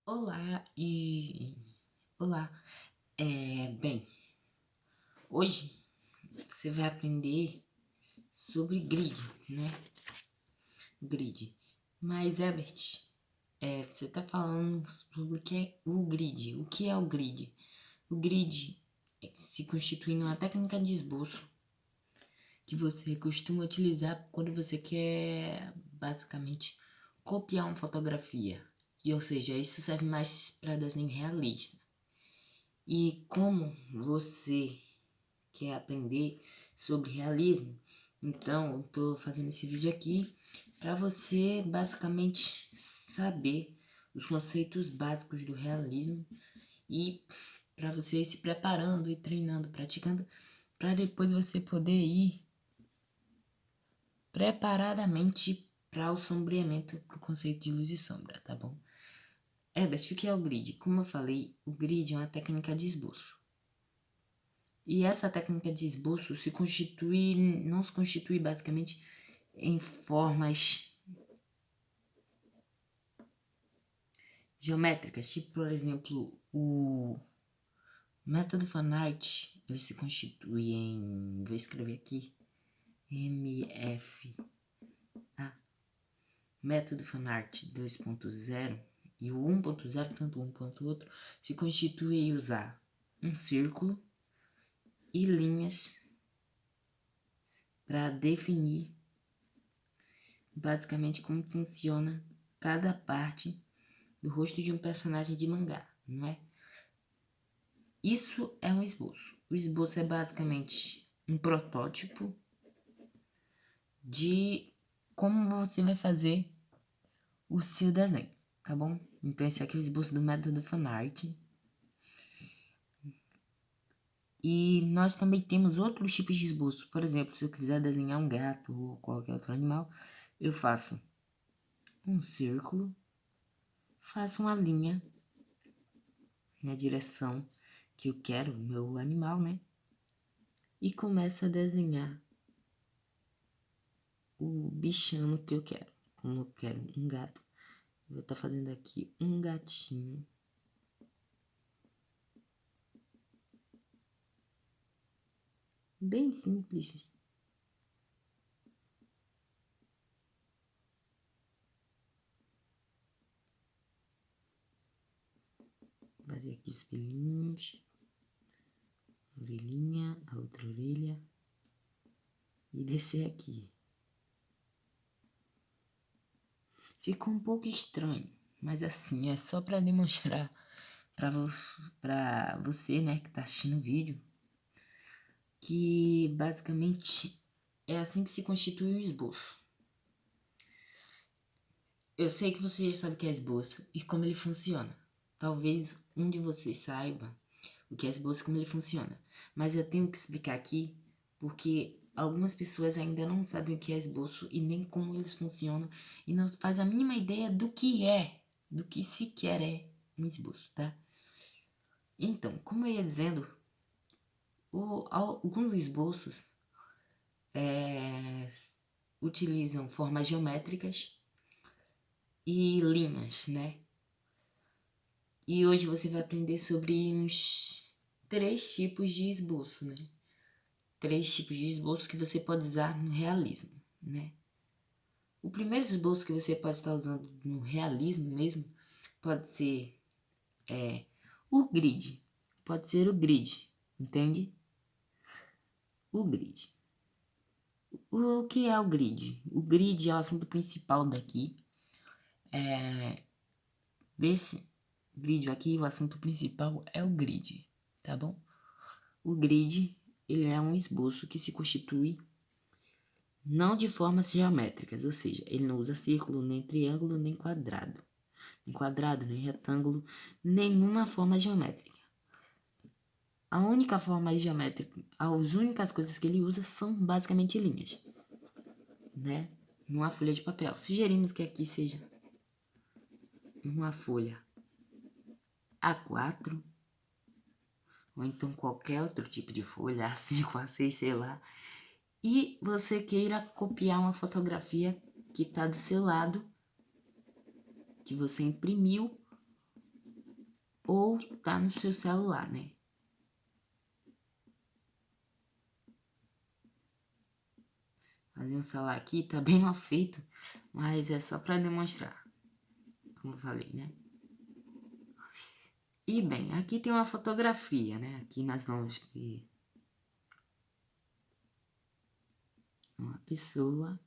Olá olá. Bem, hoje você vai aprender sobre grid, né? Grid. Mas, Herbert, você tá falando sobre o que é o grid. O que é o grid? O grid se constitui numa técnica de esboço que você costuma utilizar quando você quer, basicamente, copiar uma fotografia. Ou seja, isso serve mais para desenho realista. E como você quer aprender sobre realismo, então eu tô fazendo esse vídeo aqui para você basicamente saber os conceitos básicos do realismo e para você ir se preparando e treinando, praticando, para depois você poder ir preparadamente para o sombreamento, para o conceito de luz e sombra, tá bom? Herbert, o que é o grid? Como eu falei, o grid é uma técnica de esboço. E essa técnica de esboço não se constitui basicamente em formas geométricas, tipo, por exemplo, o método fanart, ele se constitui em, vou escrever aqui, MFA, método fanart 2.0 e o 1.0, tanto um quanto o outro, se constitui em usar um círculo e linhas para definir basicamente como funciona cada parte do rosto de um personagem de mangá, não é? Isso é um esboço. O esboço é basicamente um protótipo de como você vai fazer o seu desenho, tá bom? Então esse aqui é o esboço do método fanart. E nós também temos outros tipos de esboço. Por exemplo, se eu quiser desenhar um gato ou qualquer outro animal, eu faço um círculo, faço uma linha na direção que eu quero, o meu animal, né? E começo a desenhar o bichano que eu quero. Como eu quero um gato, eu vou estar fazendo aqui um gatinho. Bem simples. Fazer aqui os pelinhos. Orelhinha, a outra orelha. E descer aqui. Ficou um pouco estranho, mas assim, é só para demonstrar pra você, né, que tá assistindo o vídeo, que basicamente é assim que se constitui um esboço. Eu sei que você já sabe o que é esboço e como ele funciona. Talvez um de vocês saiba o que é esboço e como ele funciona. Mas eu tenho que explicar aqui porque algumas pessoas ainda não sabem o que é esboço e nem como eles funcionam e não fazem a mínima ideia do que sequer é um esboço, tá? Então, como eu ia dizendo, alguns esboços utilizam formas geométricas e linhas, né? E hoje você vai aprender sobre uns 3 tipos de esboço, né? 3 tipos de esboço que você pode usar no realismo, né? O primeiro esboço que você pode estar usando no realismo mesmo pode ser o grid. Pode ser o grid, entende? O grid. O que é o grid? O grid é o assunto principal daqui. Desse vídeo aqui, o assunto principal é o grid, tá bom? O grid, ele é um esboço que se constitui não de formas geométricas, ou seja, ele não usa círculo, nem triângulo, nem quadrado. Nem quadrado, nem retângulo, nenhuma forma geométrica. A única forma geométrica, as únicas coisas que ele usa são basicamente linhas, né? Numa folha de papel. Sugerimos que aqui seja uma folha A4, ou então qualquer outro tipo de folha, A5, A6, sei lá, e você queira copiar uma fotografia que está do seu lado, que você imprimiu, ou tá no seu celular, né? Fazer um celular aqui tá bem mal feito, mas é só para demonstrar, como eu falei, né? E bem, aqui tem uma fotografia, né? Aqui nós vamos ter uma pessoa.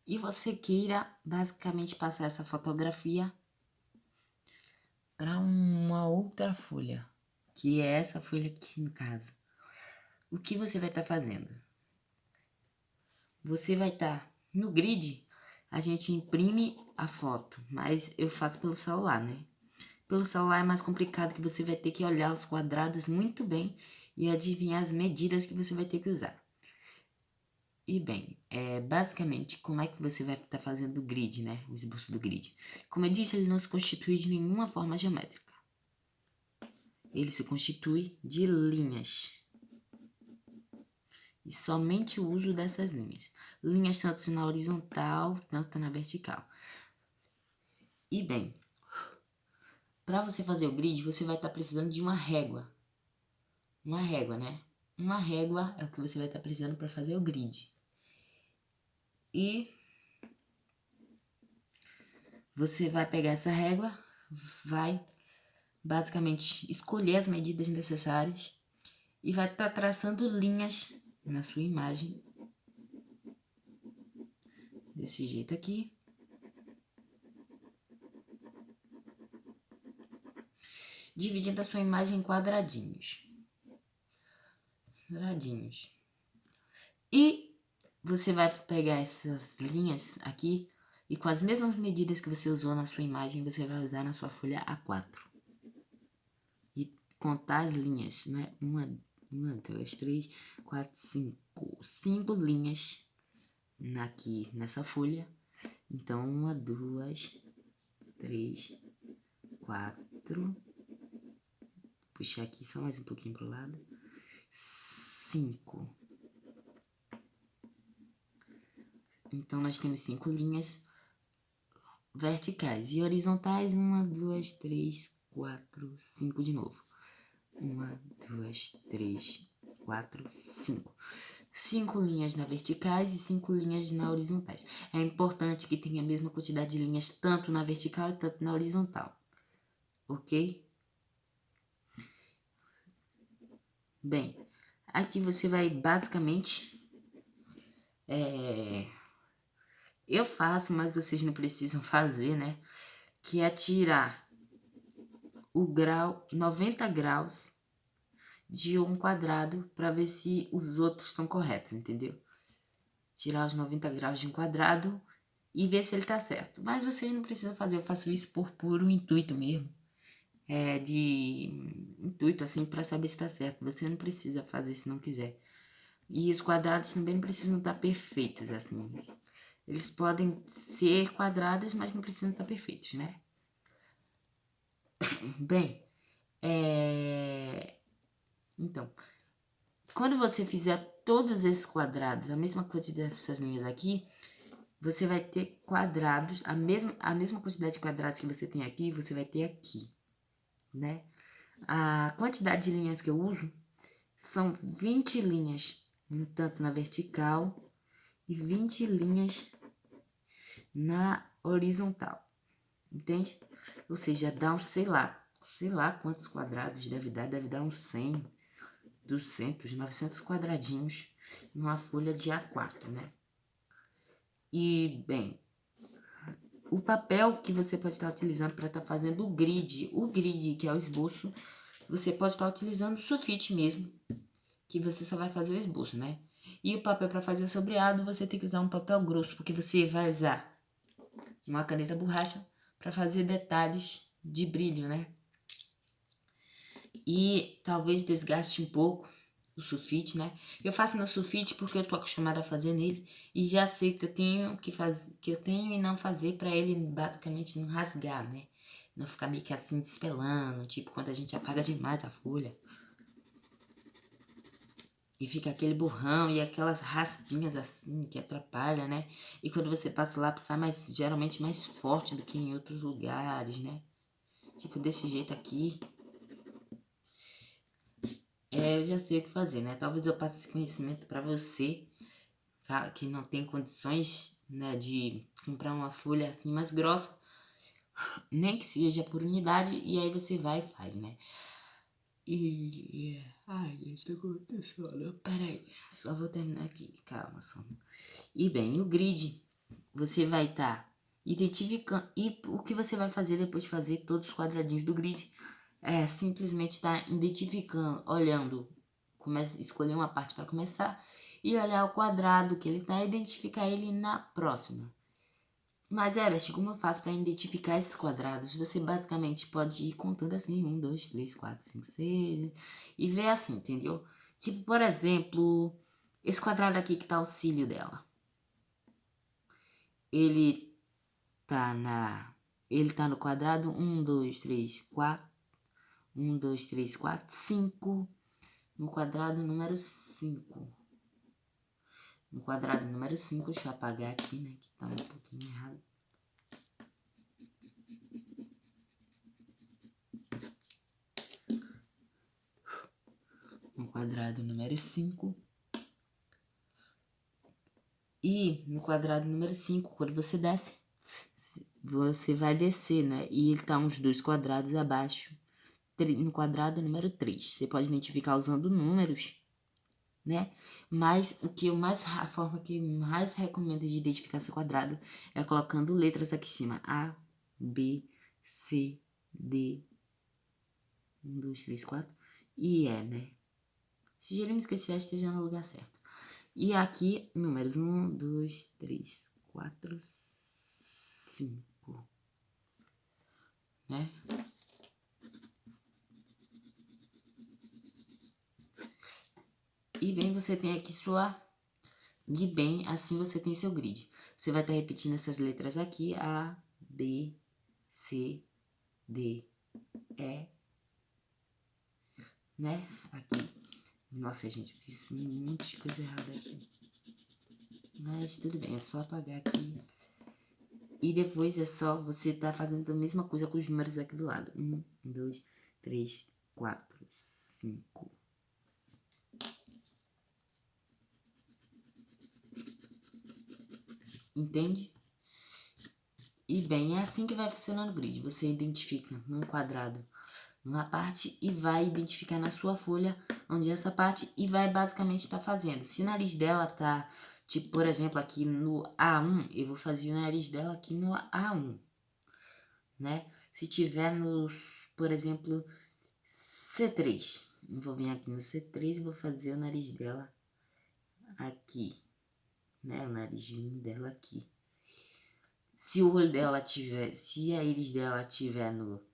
E você queira basicamente passar essa fotografia para uma outra folha, que é essa folha aqui no caso. O que você vai estar fazendo? Você vai estar no grid, a gente imprime a foto, mas eu faço pelo celular, né? Pelo celular é mais complicado, que você vai ter que olhar os quadrados muito bem e adivinhar as medidas que você vai ter que usar. E bem, basicamente, como é que você vai estar fazendo o grid, né? O esboço do grid. Como eu disse, ele não se constitui de nenhuma forma geométrica. Ele se constitui de linhas. E somente o uso dessas linhas. Linhas tanto na horizontal, tanto na vertical. E bem, para você fazer o grid, você vai estar precisando de uma régua. Uma régua, né? Uma régua é o que você vai estar precisando para fazer o grid. E você vai pegar essa régua, vai basicamente escolher as medidas necessárias e vai estar traçando linhas na sua imagem. Desse jeito aqui. Dividindo a sua imagem em quadradinhos. E você vai pegar essas linhas aqui e com as mesmas medidas que você usou na sua imagem, você vai usar na sua folha A4. E contar as linhas, né? Uma, 2, 3, 4, 5. 5 linhas aqui nessa folha. Então, 1, 2, 3, 4. Puxar aqui só mais um pouquinho pro lado. 5. Então, nós temos 5 linhas verticais e horizontais. 1, 2, 3, 4, 5 de novo. 1, 2, 3, 4, 5. 5 linhas na verticais e 5 linhas na horizontais. É importante que tenha a mesma quantidade de linhas tanto na vertical e tanto na horizontal. Ok? Bem, aqui você vai basicamente... eu faço, mas vocês não precisam fazer, né? Que é tirar o grau, 90 graus de um quadrado para ver se os outros estão corretos, entendeu? Tirar os 90 graus de um quadrado e ver se ele tá certo. Mas vocês não precisam fazer, eu faço isso por puro intuito mesmo. De intuito, assim, para saber se tá certo. Você não precisa fazer se não quiser. E os quadrados também não precisam estar perfeitos, assim. Eles podem ser quadrados, mas não precisam estar perfeitos, né? Bem, então, quando você fizer todos esses quadrados, a mesma quantidade dessas linhas aqui, você vai ter quadrados, a mesma quantidade de quadrados que você tem aqui, você vai ter aqui, né? A quantidade de linhas que eu uso são 20 linhas, tanto na vertical e 20 linhas na horizontal, entende? Ou seja, dá uns, sei lá quantos quadrados deve dar uns 100, 200, 900 quadradinhos numa folha de A4, né? E, bem, o papel que você pode estar utilizando para estar fazendo o grid, que é o esboço, você pode estar utilizando o sulfite mesmo, que você só vai fazer o esboço, né? E o papel para fazer sobreado, você tem que usar um papel grosso, porque você vai usar uma caneta borracha para fazer detalhes de brilho, né? E talvez desgaste um pouco o sulfite, né? Eu faço no sulfite porque eu tô acostumada a fazer nele e já sei que eu tenho que fazer, que eu tenho e não fazer para ele basicamente não rasgar, né? Não ficar meio que assim despelando, tipo quando a gente apaga demais a folha. E fica aquele borrão e aquelas raspinhas assim que atrapalha, né? E quando você passa o lápis sai mais, geralmente mais forte do que em outros lugares, né? Tipo desse jeito aqui. Eu já sei o que fazer, né? Talvez eu passe esse conhecimento para você, tá? Que não tem condições, né, de comprar uma folha assim mais grossa, nem que seja por unidade, e aí você vai e faz, né? Ai, estou com muito sono. Peraí, só vou terminar aqui. Calma, sono. E bem, o grid, você vai estar identificando. E o que você vai fazer depois de fazer todos os quadradinhos do grid é simplesmente estar identificando, olhando, escolher uma parte para começar e olhar o quadrado que ele está e identificar ele na próxima. Mas, Herbert, como eu faço para identificar esses quadrados? Você basicamente pode ir contando assim, 1, 2, 3, 4, 5, 6, e ver assim, entendeu? Tipo, por exemplo, esse quadrado aqui que tá o cílio dela. Ele tá no quadrado 1, 2, 3, 4, 1, 2, 3, 4, 5, no quadrado número 5. No quadrado número 5, deixa eu apagar aqui, né, que tá um pouquinho errado. No quadrado número 5. E no quadrado número 5, quando você desce, você vai descer, né? E ele tá uns 2 quadrados abaixo, no quadrado número 3. Você pode identificar usando números, né? Mas a forma que eu mais recomendo de identificar esse quadrado é colocando letras aqui em cima. A, B, C, D, 1, 2, 3, 4 e E, né? Sugerimos que esse E esteja no lugar certo. E aqui, números 1, 2, 3, 4, 5, né? E bem, você tem aqui sua... E bem, assim você tem seu grid. Você vai estar repetindo essas letras aqui, A, B, C, D, E, né? Aqui. Nossa, gente, eu fiz um monte de coisa errada aqui. Mas tudo bem, é só apagar aqui. E depois é só você tá fazendo a mesma coisa com os números aqui do lado. 1, 2, 3, 4, 5. Entende? E bem, é assim que vai funcionando o grid. Você identifica num quadrado uma parte e vai identificar na sua folha onde é essa parte e vai basicamente estar fazendo. Se o nariz dela tá, tipo, por exemplo, aqui no A1, eu vou fazer o nariz dela aqui no A1, né? Se tiver no, por exemplo, C3, eu vou vir aqui no C3 e vou fazer o nariz dela aqui, né? O narizinho dela aqui. Se o olho dela tiver, se a íris dela tiver no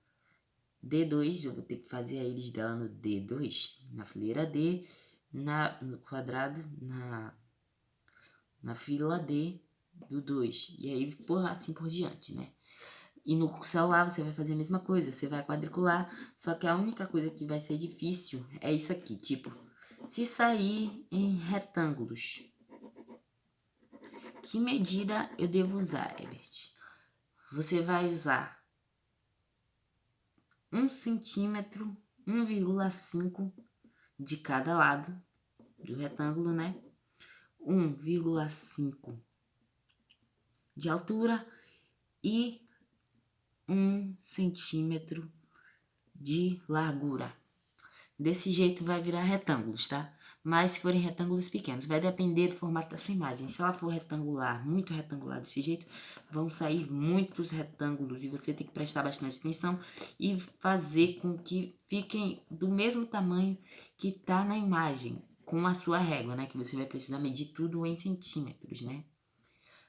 D2, eu vou ter que fazer a íris dela no D2, na fileira D, no quadrado, na fila D do 2. E aí, assim por diante, né? E no celular você vai fazer a mesma coisa, você vai quadricular, só que a única coisa que vai ser difícil é isso aqui, tipo, se sair em retângulos. Que medida eu devo usar, Herbert? Você vai usar 1 centímetro, 1,5 de cada lado do retângulo, né? 1,5 de altura e 1 centímetro de largura. Desse jeito vai virar retângulos, tá? Mas se forem retângulos pequenos, vai depender do formato da sua imagem. Se ela for retangular, muito retangular desse jeito, vão sair muitos retângulos e você tem que prestar bastante atenção e fazer com que fiquem do mesmo tamanho que tá na imagem. com a sua régua, né? Que você vai precisar medir tudo em centímetros, né?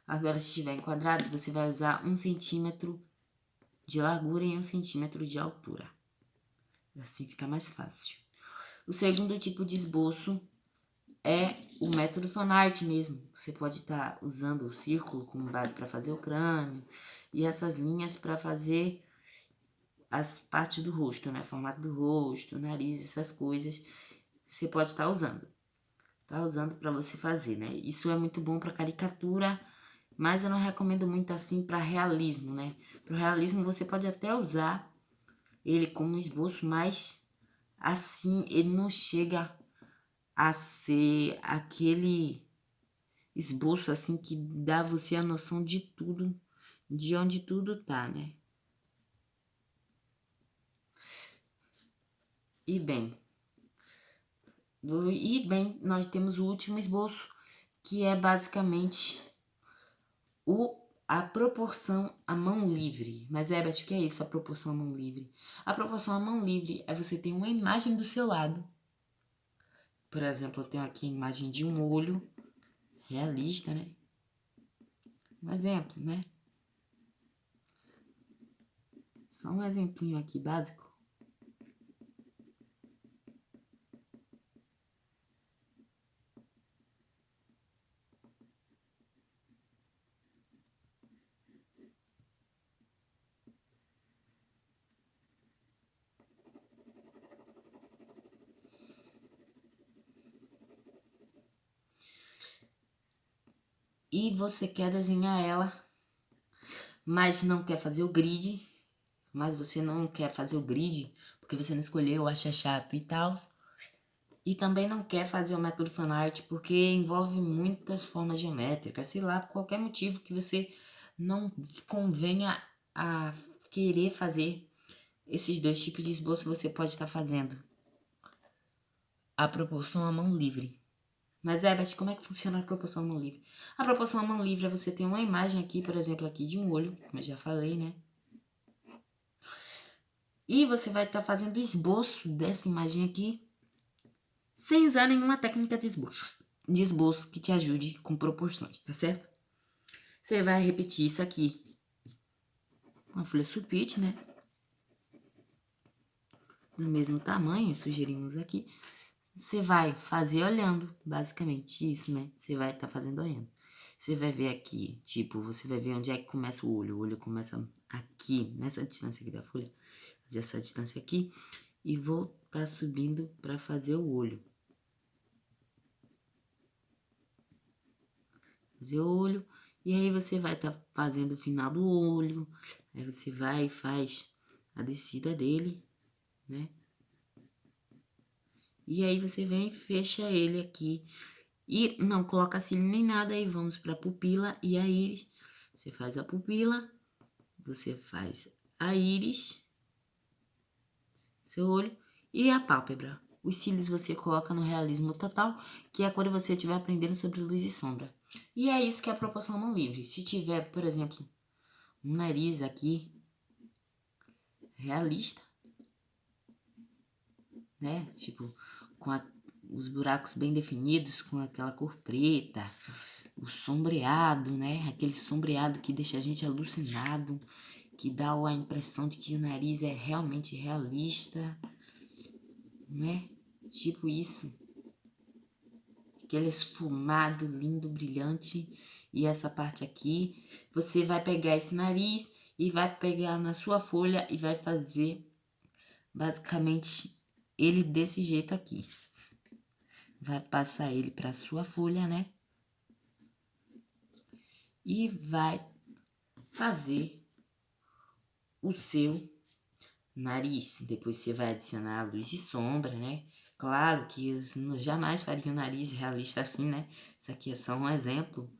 Agora, se estiver em quadrados, você vai usar 1 centímetro de largura e 1 centímetro de altura. Assim fica mais fácil. O segundo tipo de esboço é o método fanart mesmo. Você pode estar usando o círculo como base para fazer o crânio e essas linhas para fazer as partes do rosto, né? Formato do rosto, nariz, essas coisas. Você pode estar usando. Tá usando para você fazer, né? Isso é muito bom para caricatura, mas eu não recomendo muito assim para realismo, né? Para realismo você pode até usar ele como esboço, mas assim ele não chega a ser aquele esboço assim que dá você a noção de tudo, de onde tudo tá, né? E bem, nós temos o último esboço, que é basicamente a proporção à mão livre. Mas, Herbert, o que é isso, a proporção à mão livre? A proporção à mão livre é você ter uma imagem do seu lado. Por exemplo, eu tenho aqui a imagem de um olho realista, né? Um exemplo, né? Só um exemplinho aqui básico. E você quer desenhar ela, mas não quer fazer o grid, porque você não escolheu, acha chato e tal. E também não quer fazer o método fanart porque envolve muitas formas geométricas, sei lá, por qualquer motivo que você não convenha a querer fazer esses dois tipos de esboço, você pode estar fazendo a proporção à mão livre. Mas, Herbert, como é que funciona a proporção à mão livre? A proporção à mão livre é você ter uma imagem aqui, por exemplo, aqui de um olho, como eu já falei, né? E você vai estar fazendo o esboço dessa imagem aqui sem usar nenhuma técnica de esboço que te ajude com proporções, tá certo? Você vai repetir isso aqui. Uma folha sulfite, né? Do mesmo tamanho, sugerimos aqui. Você vai fazer olhando, basicamente isso, né? Você vai estar fazendo olhando. Você vai ver aqui, tipo, você vai ver onde é que começa o olho. O olho começa aqui, nessa distância aqui da folha. Fazer essa distância aqui e vou estar subindo para fazer o olho. Fazer o olho. E aí você vai estar fazendo o final do olho. Aí você vai e faz a descida dele, né? E aí você vem e fecha ele aqui. E não coloca cílio nem nada. Aí vamos para a pupila e a íris. Você faz a pupila. Você faz a íris. Seu olho. E a pálpebra. Os cílios você coloca no realismo total, que é quando você estiver aprendendo sobre luz e sombra. E é isso que é a proporção mão livre. Se tiver, por exemplo, um nariz aqui realista, né? Tipo, com os buracos bem definidos, com aquela cor preta, o sombreado, né? Aquele sombreado que deixa a gente alucinado, que dá a impressão de que o nariz é realmente realista, né? Tipo isso. Aquele esfumado lindo, brilhante. E essa parte aqui, você vai pegar esse nariz e vai pegar na sua folha e vai fazer basicamente ele desse jeito aqui. Vai passar ele para sua folha, né? E vai fazer o seu nariz. Depois você vai adicionar luz e sombra, né? Claro que eu jamais faria um nariz realista assim, né? Isso aqui é só um exemplo.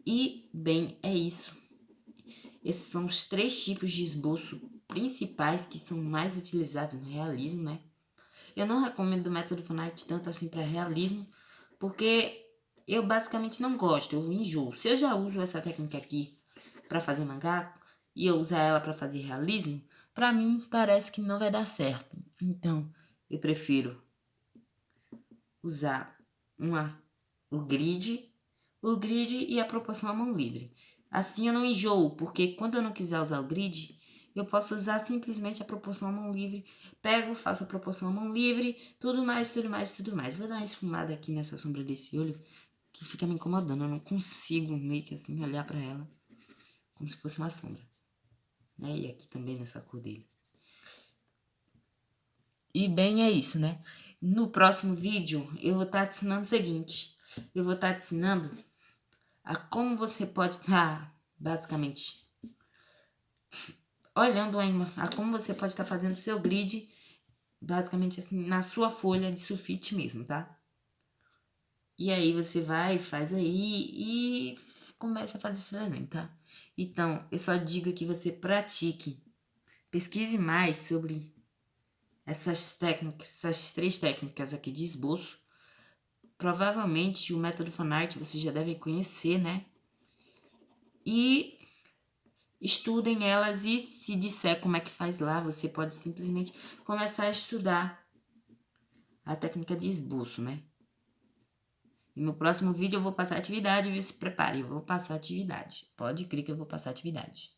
E, bem, é isso. Esses são os 3 tipos de esboço principais que são mais utilizados no realismo, né? Eu não recomendo o método fanart tanto assim para realismo, porque eu basicamente não gosto, eu enjoo. Se eu já uso essa técnica aqui para fazer mangá e eu usar ela para fazer realismo, para mim parece que não vai dar certo. Então, eu prefiro usar o grid e a proporção à mão livre. Assim eu não enjoo, porque quando eu não quiser usar o grid, eu posso usar simplesmente a proporção à mão livre. Pego, faço a proporção à mão livre, tudo mais. Vou dar uma esfumada aqui nessa sombra desse olho, que fica me incomodando. Eu não consigo meio que assim olhar pra ela, como se fosse uma sombra. Né? E aqui também nessa cor dele. E bem, é isso, né? No próximo vídeo, eu vou estar te ensinando o seguinte. Eu vou estar te ensinando a como você pode estar, basicamente, olhando a como você pode estar fazendo seu grid, basicamente assim, na sua folha de sulfite mesmo, tá? E aí você vai, faz aí e começa a fazer seu desenho, tá? Então, eu só digo que você pratique, pesquise mais sobre essas técnicas, essas 3 técnicas aqui de esboço. Provavelmente o método fanart vocês já devem conhecer, né? E estudem elas, e se disser como é que faz lá, você pode simplesmente começar a estudar a técnica de esboço, né? E no próximo vídeo eu vou passar atividade, viu? Se prepare, eu vou passar atividade. Pode crer que eu vou passar atividade.